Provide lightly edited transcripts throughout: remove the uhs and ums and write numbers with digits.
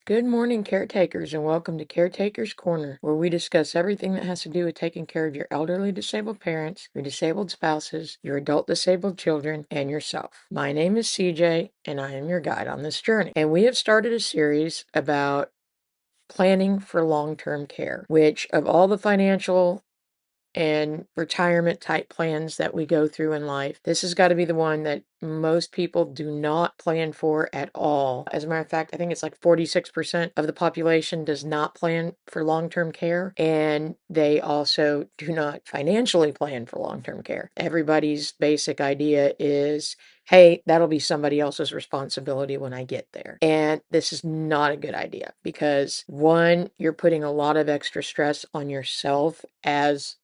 Good morning, caretakers, and welcome to Caretaker's Corner, where we discuss everything that has to do with taking care of your elderly disabled parents, your disabled spouses, your adult disabled children, and yourself. My name is CJ, and I am your guide on this journey. And we have started a series about planning for long-term care, which of all the financial and retirement type plans that we go through in life, this has got to be the one that most people do not plan for at all. As a matter of fact, I think it's like 46% of the population does not plan for long-term care, and they also do not financially plan for long-term care. Everybody's basic idea is, hey, that'll be somebody else's responsibility when I get there. And this is not a good idea because one, you're putting a lot of extra stress on yourself as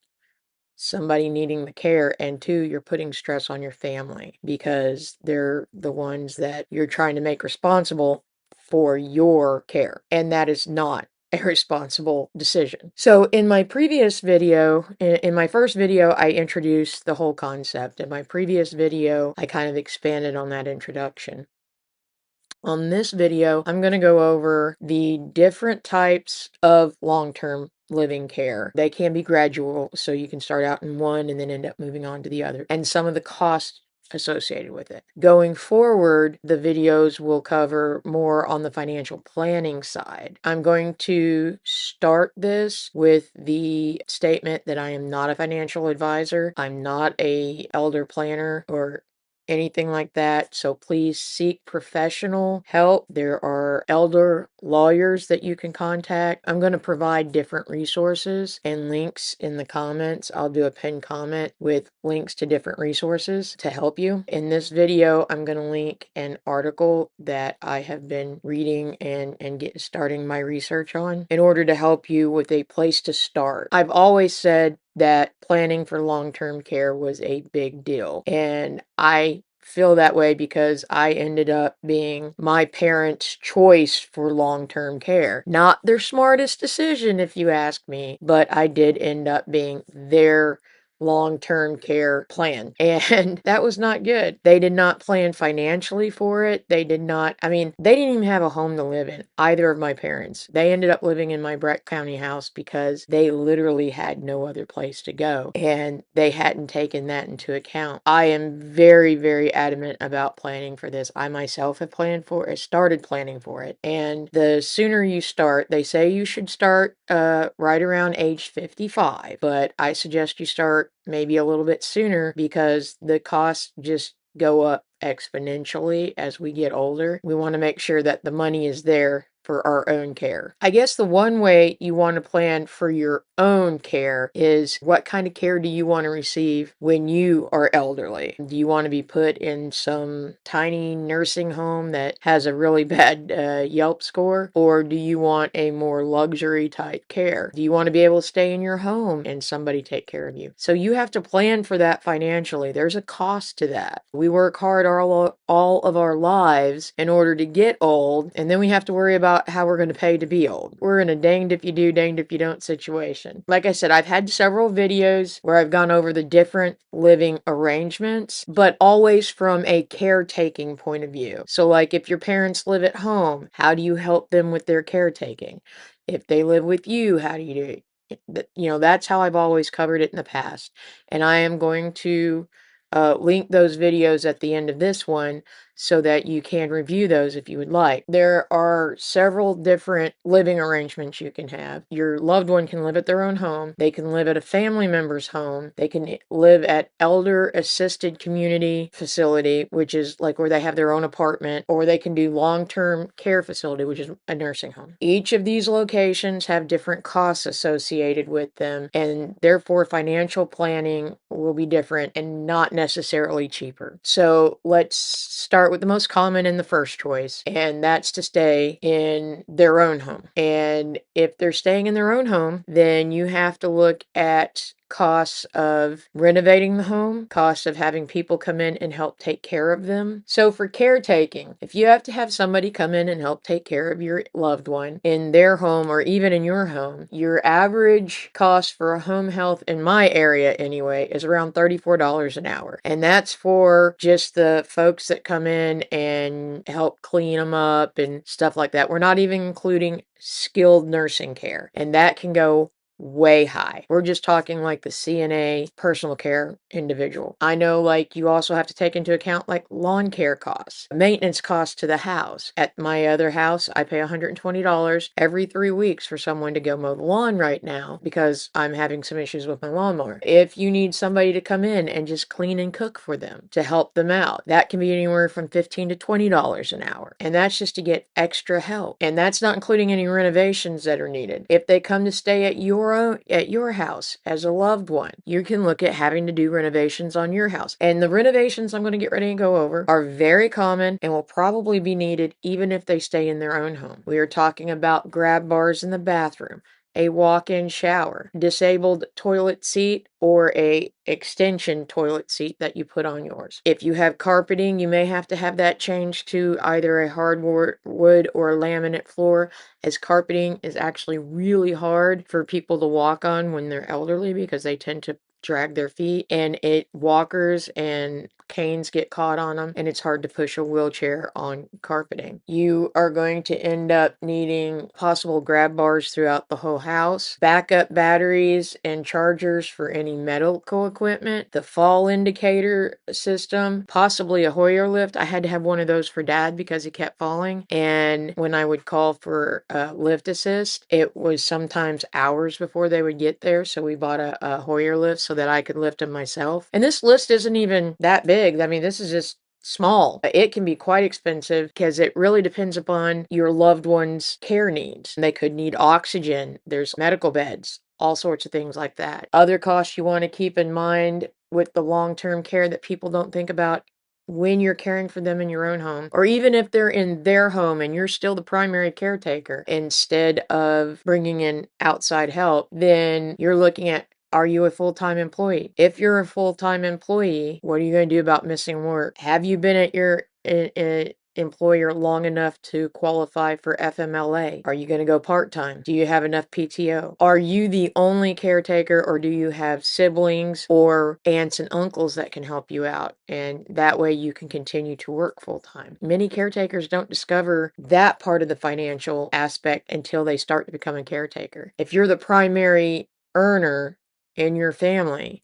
somebody needing the care, and two, you're putting stress on your family because they're the ones that you're trying to make responsible for your care, and that is not a responsible decision. So in my previous video, in my first video, I introduced the whole concept. In my previous video, I kind of expanded on that introduction. On this video, I'm going to go over the different types of long-term living care. They can be gradual, so you can start out in one and then end up moving on to the other, and some of the costs associated with it. Going forward, the videos will cover more on the financial planning side. I'm going to start this with the statement that I am not a financial advisor. I'm not a elder planner or anything like that. So please seek professional help. There are elder lawyers that you can contact. I'm going to provide different resources and links in the comments. I'll do a pinned comment with links to different resources to help you. In this video, I'm going to link an article that I have been reading and starting my research on in order to help you with a place to start. I've always said that planning for long-term care was a big deal, and I feel that way because I ended up being my parents' choice for long-term care. Not their smartest decision, if you ask me, but I did end up being their long-term care plan, and that was not good. They did not plan financially for it. They didn't even have a home to live in, either of my parents. They ended up living in my Breck County house because they literally had no other place to go, and they hadn't taken that into account. I am very, very adamant about planning for this. I myself have started planning for it, and the sooner you start, they say you should start right around age 55, but I suggest you start maybe a little bit sooner because the costs just go up exponentially as we get older. We want to make sure that the money is there for our own care. I guess the one way you want to plan for your own care is, what kind of care do you want to receive when you are elderly? Do you want to be put in some tiny nursing home that has a really bad Yelp score? Or do you want a more luxury type care? Do you want to be able to stay in your home and somebody take care of you? So you have to plan for that financially. There's a cost to that. We work hard all of our lives in order to get old, and then we have to worry about how we're going to pay to be old. We're in a danged if you do, danged if you don't situation. Like I said, I've had several videos where I've gone over the different living arrangements, but always from a caretaking point of view. So like, if your parents live at home, how do you help them with their caretaking? If they live with you, how do you do it? That's how I've always covered it in the past. And I am going to link those videos at the end of this one so that you can review those if you would like. There are several different living arrangements you can have. Your loved one can live at their own home. They can live at a family member's home. They can live at elder assisted community facility, which is like where they have their own apartment, or they can do long-term care facility, which is a nursing home. Each of these locations have different costs associated with them, and therefore financial planning will be different and not necessarily cheaper. So let's start with the most common and the first choice, and that's to stay in their own home. And if they're staying in their own home, then you have to look at costs of renovating the home, costs of having people come in and help take care of them. So for caretaking, if you have to have somebody come in and help take care of your loved one in their home or even in your home, your average cost for a home health in my area anyway is around $34 an hour. And that's for just the folks that come in and help clean them up and stuff like that. We're not even including skilled nursing care, and that can go way high. We're just talking like the CNA personal care individual. I know like you also have to take into account like lawn care costs, maintenance costs to the house. At my other house, I pay $120 every 3 weeks for someone to go mow the lawn right now because I'm having some issues with my lawnmower. If you need somebody to come in and just clean and cook for them to help them out, that can be anywhere from $15 to $20 an hour. And that's just to get extra help. And that's not including any renovations that are needed. If they come to stay at your house as a loved one, you can look at having to do renovations on your house. And the renovations I'm going to get ready to go over are very common and will probably be needed even if they stay in their own home. We are talking about grab bars in the bathroom, a walk-in shower, disabled toilet seat, or a extension toilet seat that you put on yours. If you have carpeting, you may have to have that changed to either a hardwood wood or a laminate floor, as carpeting is actually really hard for people to walk on when they're elderly because they tend to drag their feet, and walkers and canes get caught on them, and it's hard to push a wheelchair on carpeting. You are going to end up needing possible grab bars throughout the whole house, backup batteries and chargers for any medical equipment, the fall indicator system, possibly a Hoyer lift. I had to have one of those for Dad because he kept falling, and when I would call for lift assist, it was sometimes hours before they would get there, so we bought a Hoyer lift so that I could lift him myself. And this list isn't even that big. I mean, this is just small. It can be quite expensive because it really depends upon your loved one's care needs. They could need oxygen. There's medical beds, all sorts of things like that. Other costs you want to keep in mind with the long-term care that people don't think about when you're caring for them in your own home, or even if they're in their home and you're still the primary caretaker, instead of bringing in outside help, then you're looking at, are you a full-time employee? If you're a full-time employee, what are you going to do about missing work? Have you been at your employer long enough to qualify for FMLA? Are you going to go part-time? Do you have enough PTO? Are you the only caretaker, or do you have siblings or aunts and uncles that can help you out? And that way you can continue to work full-time. Many caretakers don't discover that part of the financial aspect until they start to become a caretaker. If you're the primary earner in your family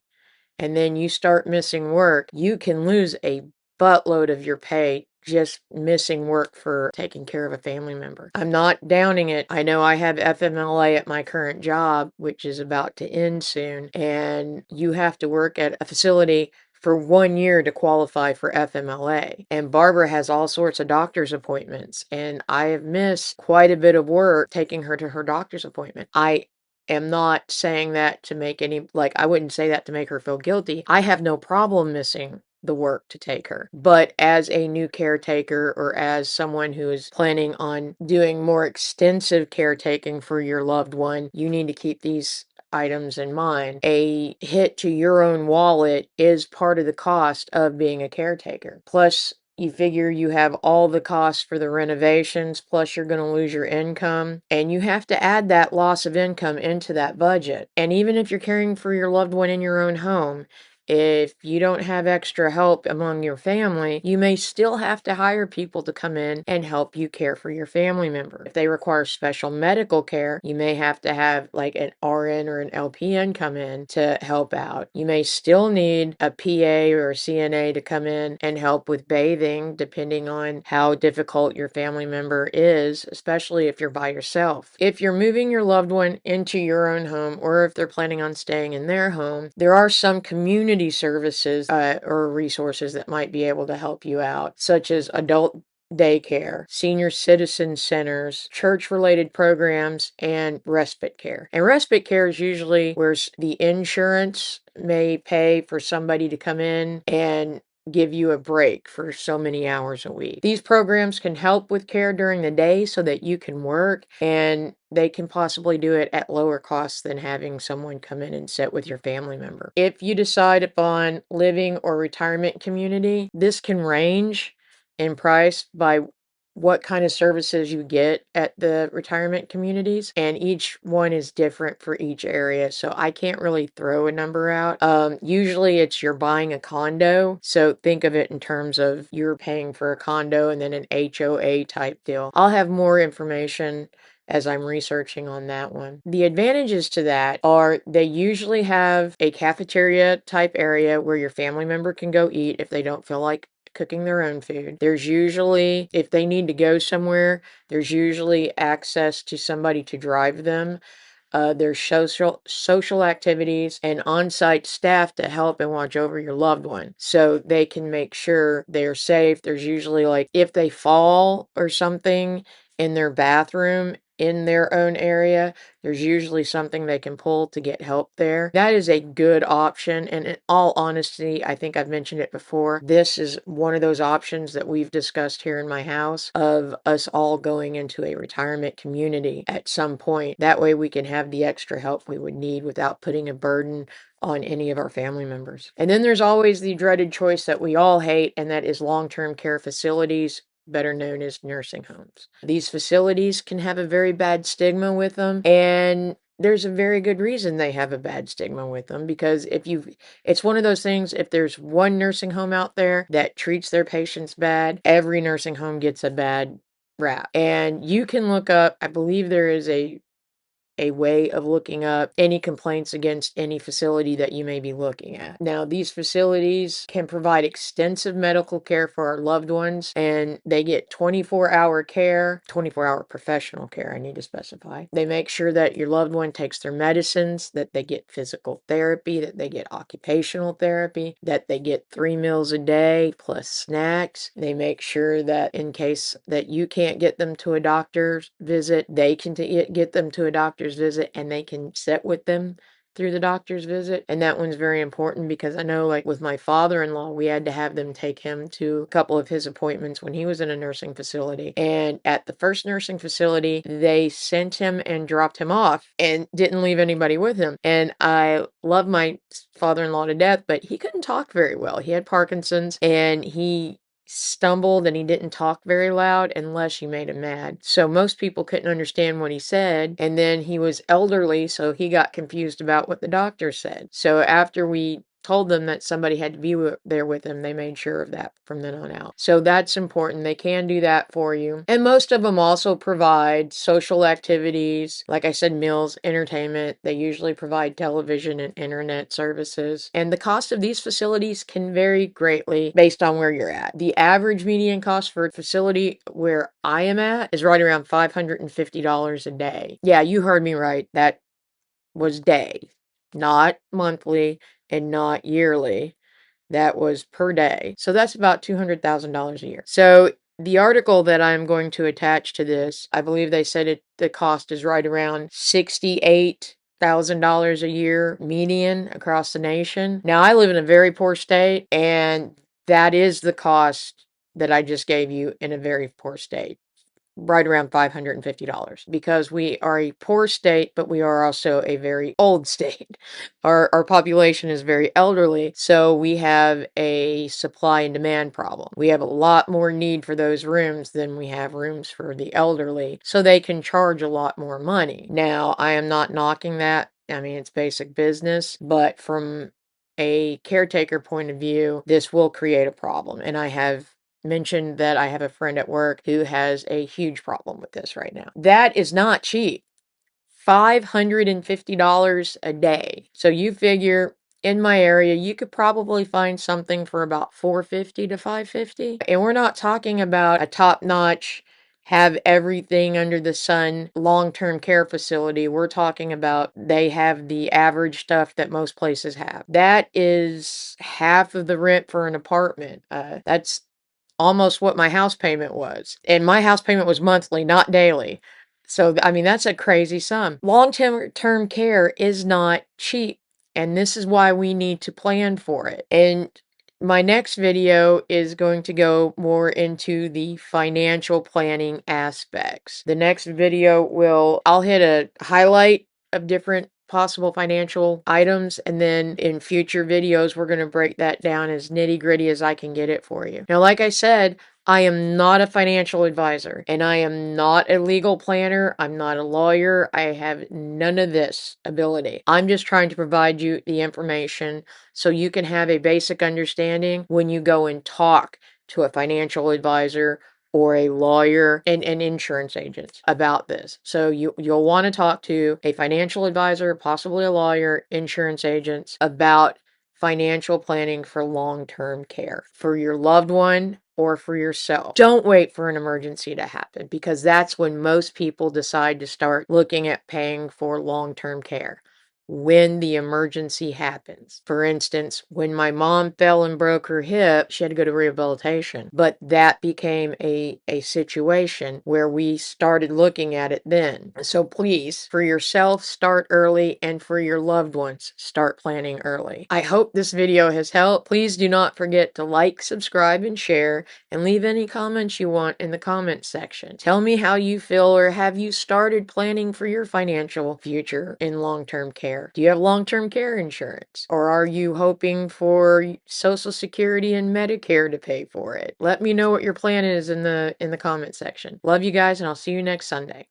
and then you start missing work, you can lose a buttload of your pay just missing work for taking care of a family member. I'm not downing it. I know I have FMLA at my current job, which is about to end soon, and you have to work at a facility for 1 year to qualify for FMLA. And Barbara has all sorts of doctor's appointments, and I have missed quite a bit of work taking her to her doctor's appointment. I am not saying that to make I wouldn't say that to make her feel guilty. I have no problem missing the work to take her. But as a new caretaker, or as someone who is planning on doing more extensive caretaking for your loved one, you need to keep these items in mind. A hit to your own wallet is part of the cost of being a caretaker. Plus, you figure you have all the costs for the renovations, plus you're going to lose your income, and you have to add that loss of income into that budget. And even if you're caring for your loved one in your own home, if you don't have extra help among your family, you may still have to hire people to come in and help you care for your family member. If they require special medical care, you may have to have like an RN or an LPN come in to help out. You may still need a PA or a CNA to come in and help with bathing, depending on how difficult your family member is, especially if you're by yourself. If you're moving your loved one into your own home, or if they're planning on staying in their home, there are some community services or resources that might be able to help you out, such as adult daycare, senior citizen centers, church-related programs, and respite care. And respite care is usually where the insurance may pay for somebody to come in and give you a break for so many hours a week. These programs can help with care during the day so that you can work, and they can possibly do it at lower costs than having someone come in and sit with your family member. If you decide upon living or retirement community, this can range in price by what kind of services you get at the retirement communities, and each one is different for each area, so I can't really throw a number out. Usually it's you're buying a condo, so think of it in terms of you're paying for a condo and then an HOA type deal. I'll have more information as I'm researching on that one. The advantages to that are they usually have a cafeteria type area where your family member can go eat if they don't feel like cooking their own food. There's usually, if they need to go somewhere, there's usually access to somebody to drive them. There's social activities and on-site staff to help and watch over your loved one so they can make sure they're safe. There's usually, like, if they fall or something in their bathroom in their own area, there's usually something they can pull to get help there. That is a good option, and in all honesty, I think I've mentioned it before, this is one of those options that we've discussed here in my house of us all going into a retirement community at some point. That way we can have the extra help we would need without putting a burden on any of our family members. And then there's always the dreaded choice that we all hate, and that is long-term care facilities, better known as nursing homes. These facilities can have a very bad stigma with them, and there's a very good reason they have a bad stigma with them, because it's one of those things, if there's one nursing home out there that treats their patients bad, every nursing home gets a bad rap. And you can look up, I believe there is a way of looking up any complaints against any facility that you may be looking at. Now, these facilities can provide extensive medical care for our loved ones, and they get 24-hour care, 24-hour professional care, I need to specify. They make sure that your loved one takes their medicines, that they get physical therapy, that they get occupational therapy, that they get 3 meals a day plus snacks. They make sure that in case that you can't get them to a doctor's visit, they can get them to a doctor's visit, and they can sit with them through the doctor's visit. And that one's very important because I know, like with my father-in-law, we had to have them take him to a couple of his appointments when he was in a nursing facility. And at the first nursing facility, they sent him and dropped him off and didn't leave anybody with him. And I love my father-in-law to death, but he couldn't talk very well. He had Parkinson's, and he stumbled, and he didn't talk very loud unless you made him mad. So most people couldn't understand what he said. And then he was elderly, so he got confused about what the doctor said. So after we told them that somebody had to be there with them, they made sure of that from then on out. So that's important. They can do that for you. And most of them also provide social activities, like I said, meals, entertainment. They usually provide television and internet services. And the cost of these facilities can vary greatly based on where you're at. The average median cost for a facility where I am at is right around $550 a day. Yeah, you heard me right. That was day, not monthly and not yearly. That was per day. So that's about $200,000 a year. So the article that I'm going to attach to this, I believe they said the cost is right around $68,000 a year median across the nation. Now, I live in a very poor state, and that is the cost that I just gave you in a very poor state. Right around $550, because we are a poor state, but we are also a very old state. Our population is very elderly, so we have a supply and demand problem. We have a lot more need for those rooms than we have rooms for the elderly, so they can charge a lot more money. Now, I am not knocking that. I mean, it's basic business, but from a caretaker point of view, this will create a problem. And I have mentioned that I have a friend at work who has a huge problem with this right now. That is not cheap. $550 a day. So you figure in my area, you could probably find something for about $450 to $550. And we're not talking about a top-notch, have everything under the sun long-term care facility. We're talking about they have the average stuff that most places have. That is half of the rent for an apartment. That's almost what my house payment was. And my house payment was monthly, not daily. So, I mean, that's a crazy sum. Long-term care is not cheap. And this is why we need to plan for it. And My next video is going to go more into the financial planning aspects. The next video I'll hit a highlight of different possible financial items, and then in future videos we're going to break that down as nitty-gritty as I can get it for you. Now, like I said, I am not a financial advisor, and I am not a legal planner. I'm not a lawyer. I have none of this ability. I'm just trying to provide you the information so you can have a basic understanding when you go and talk to a financial advisor or a lawyer and insurance agents about this. So you'll want to talk to a financial advisor, possibly a lawyer, insurance agents about financial planning for long-term care for your loved one or for yourself. Don't wait for an emergency to happen, because that's when most people decide to start looking at paying for long-term care. When the emergency happens. For instance, when my mom fell and broke her hip, she had to go to rehabilitation. But that became a situation where we started looking at it then. So please, for yourself, start early, and for your loved ones, start planning early. I hope this video has helped. Please do not forget to like, subscribe, and share, and leave any comments you want in the comments section. Tell me how you feel, or have you started planning for your financial future in long-term care? Do you have long-term care insurance? Or are you hoping for Social Security and Medicare to pay for it? Let me know what your plan is in the comment section. Love you guys, and I'll see you next Sunday.